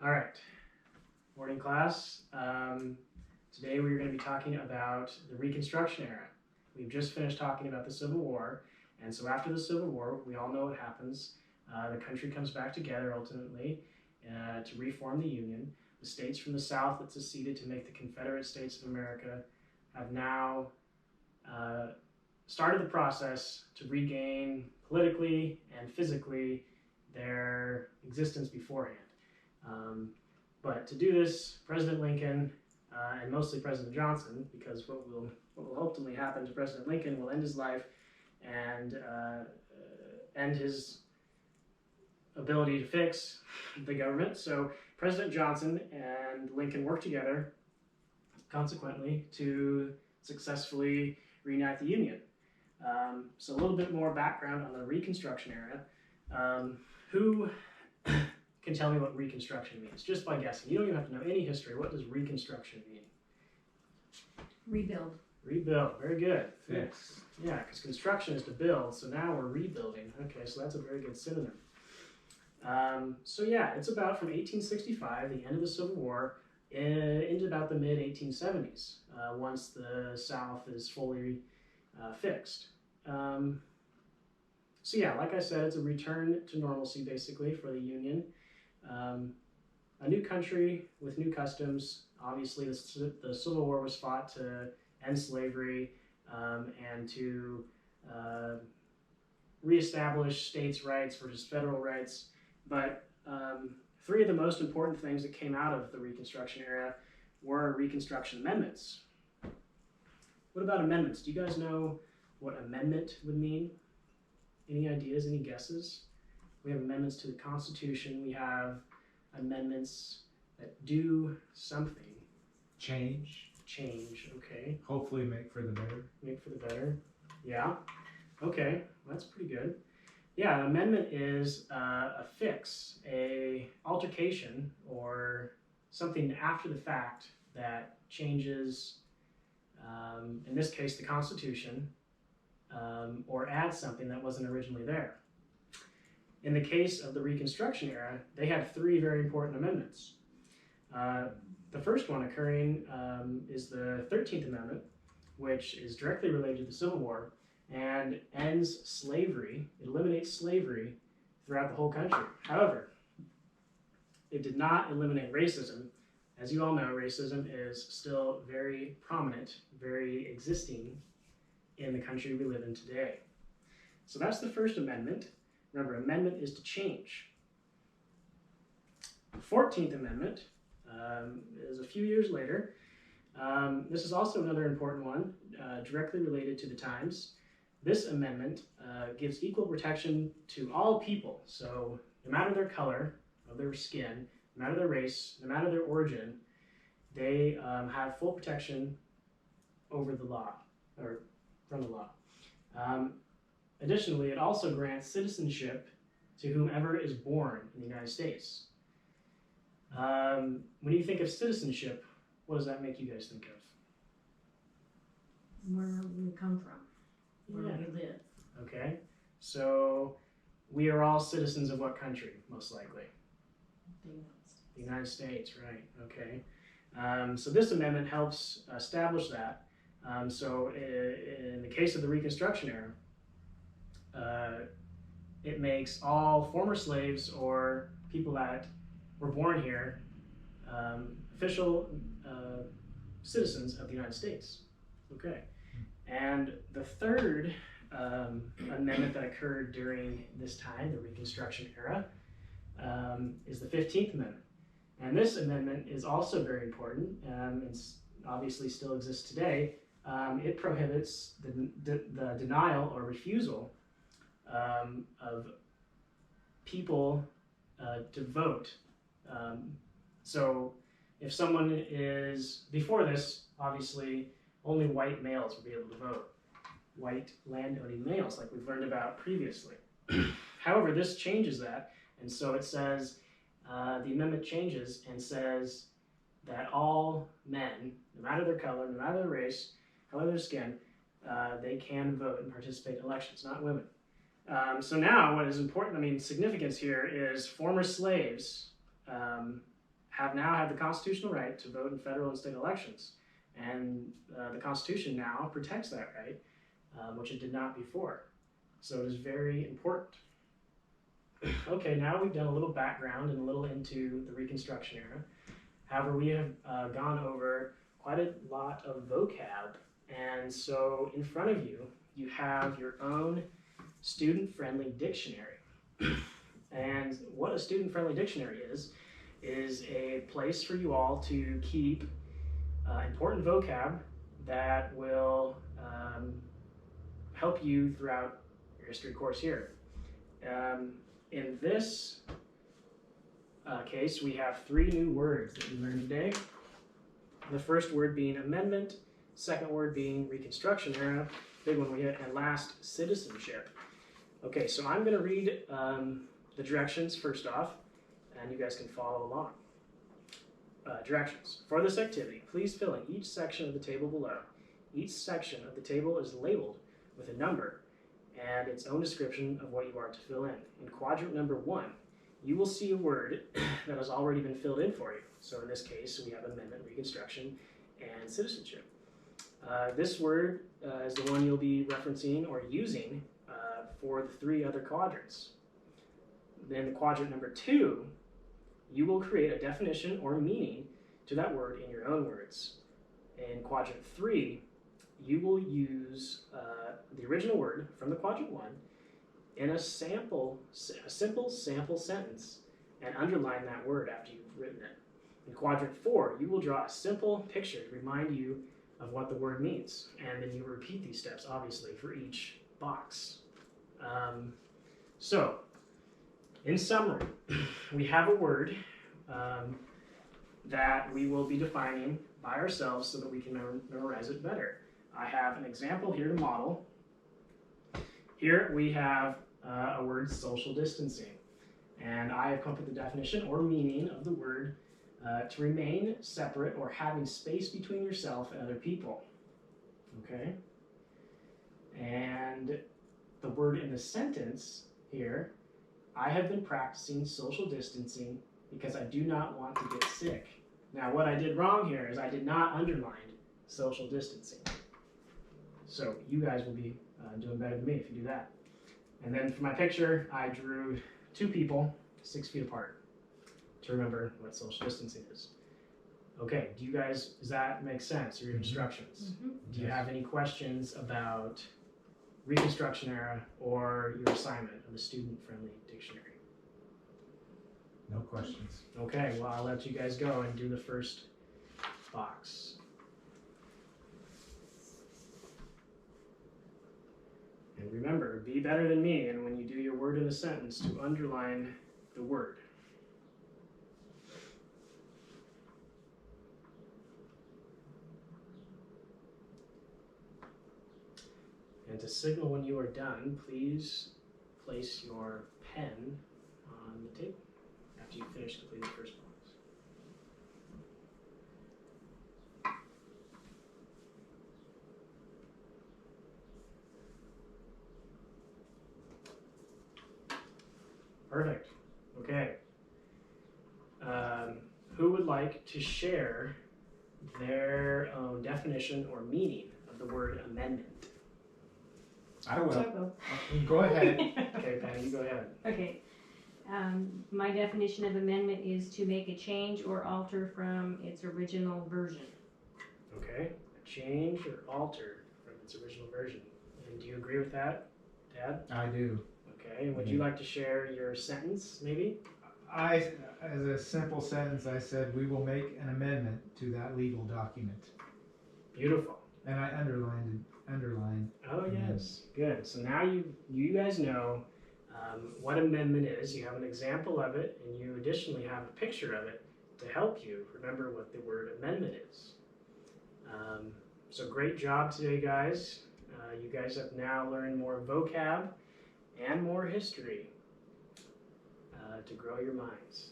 All right, morning class. Today we're going to be talking about the Reconstruction era. We've just finished talking about the Civil War, and so after the Civil War, we all know what happens. The country comes back together ultimately to reform the Union. The states from the South that seceded to make the Confederate States of America have now started the process to regain politically and physically their existence beforehand. But to do this, President Lincoln and mostly President Johnson, because what will ultimately happen to President Lincoln will end his life and end his ability to fix the government. So President Johnson and Lincoln worked together, consequently, to successfully reunite the Union. So a little bit more background on the Reconstruction era. Who can tell me what Reconstruction means? Just by guessing. You don't even have to know any history. What does Reconstruction mean? Rebuild. Rebuild. Very good. Fix. Yeah, because construction is to build, so now we're rebuilding. Okay, so that's a very good synonym. So yeah, it's about from 1865, the end of the Civil War, into about the mid-1870s, once the South is fully fixed. So yeah, like I said, it's a return to normalcy, basically, for the Union. A new country with new customs. Obviously, the Civil War was fought to end slavery and to reestablish states' rights versus federal rights. But three of the most important things that came out of the Reconstruction era were Reconstruction amendments. What about amendments? Do you guys know what amendment would mean? Any ideas, any guesses? We have amendments to the Constitution. We have amendments that do something. Change. Change, okay. Hopefully make for the better. Make for the better. Yeah. Okay, that's pretty good. Yeah, an amendment is a fix, a altercation, or something after the fact that changes, in this case, the Constitution, or adds something that wasn't originally there. In the case of the Reconstruction era, they had three very important amendments. The first one occurring is the 13th Amendment, which is directly related to the Civil War and ends slavery. It eliminates slavery throughout the whole country. However, it did not eliminate racism. As you all know, racism is still very prominent, very existing in the country we live in today. So that's the First Amendment. Remember, amendment is to change. The 14th Amendment is a few years later. This is also another important one, directly related to the times. This amendment gives equal protection to all people. So no matter their color of their skin, no matter their race, no matter their origin, they have full protection over the law, or from the law. Additionally, it also grants citizenship to whomever is born in the United States. When you think of citizenship, what does that make you guys think of? Where we come from, where Yeah. we live. Okay, so we are all citizens of what country, most likely? The United States, right, okay. So this amendment helps establish that. So in the case of the Reconstruction era, it makes all former slaves or people that were born here official citizens of the United States. Okay. And the third amendment that occurred during this time, the Reconstruction era, is the 15th Amendment. And this amendment is also very important, and obviously still exists today. It prohibits the denial or refusal of people to vote. So if someone is, before this, obviously, only white males would be able to vote. White landowning males, like we've learned about previously. However, this changes that, and so it says, the amendment changes and says that all men, no matter their color, no matter their race, color their skin, they can vote and participate in elections, not women. So now what is important, significance here is former slaves now have the constitutional right to vote in federal and state elections. And the Constitution now protects that right, which it did not before. So it is very important. Okay, now we've done a little background and a little into the Reconstruction era. However, we have gone over quite a lot of vocab. And so in front of you, you have your own student-friendly dictionary. And what a student-friendly dictionary is a place for you all to keep important vocab that will help you throughout your history course here. In this case, we have 3 new words that we learned today. The first word being amendment, second word being Reconstruction era, big one we hit, and last, citizenship. Okay, so I'm going to read the directions first off, and you guys can follow along. Directions. For this activity, please fill in each section of the table below. Each section of the table is labeled with a number and its own description of what you are to fill in. In quadrant number 1, you will see a word that has already been filled in for you. So in this case, we have amendment, Reconstruction, and citizenship. This word is the one you'll be referencing or using for the 3 other quadrants. Then quadrant number 2, you will create a definition or meaning to that word in your own words. In quadrant 3, you will use the original word from the quadrant 1 in a simple sample sentence and underline that word after you've written it. In quadrant 4, you will draw a simple picture to remind you of what the word means, and then you repeat these steps, obviously, for each box. So, in summary, we have a word that we will be defining by ourselves so that we can memorize it better. I have an example here to model. Here we have a word, social distancing, and I have come up with the definition or meaning of the word to remain separate or having space between yourself and other people. Okay? And the word in the sentence here, I have been practicing social distancing because I do not want to get sick. Now, what I did wrong here is I did not underline social distancing. So you guys will be doing better than me if you do that. And then for my picture, I drew 2 people 6 feet apart to remember what social distancing is. Okay, does that make sense, your instructions? Mm-hmm. Do you have any questions about Reconstruction era or your assignment of the student-friendly dictionary? No questions. Okay, well, I'll let you guys go and do the first box. And remember, be better than me, and when you do your word in a sentence, to underline the word. And to signal when you are done, please place your pen on the table after you finish completing the first box. Perfect. Okay. Who would like to share their own definition or meaning of the word amendment? I will. Go. Go ahead. Okay, Patty, you go ahead. Okay. My definition of amendment is to make a change or alter from its original version. Okay, a change or alter from its original version. And do you agree with that, Dad? I do. Okay, and would you like to share your sentence, maybe? As a simple sentence, I said, we will make an amendment to that legal document. Beautiful. And I underlined. Oh, yes. Good. So now you guys know what amendment is. You have an example of it, and you additionally have a picture of it to help you remember what the word amendment is. So great job today, guys. You guys have now learned more vocab and more history to grow your minds.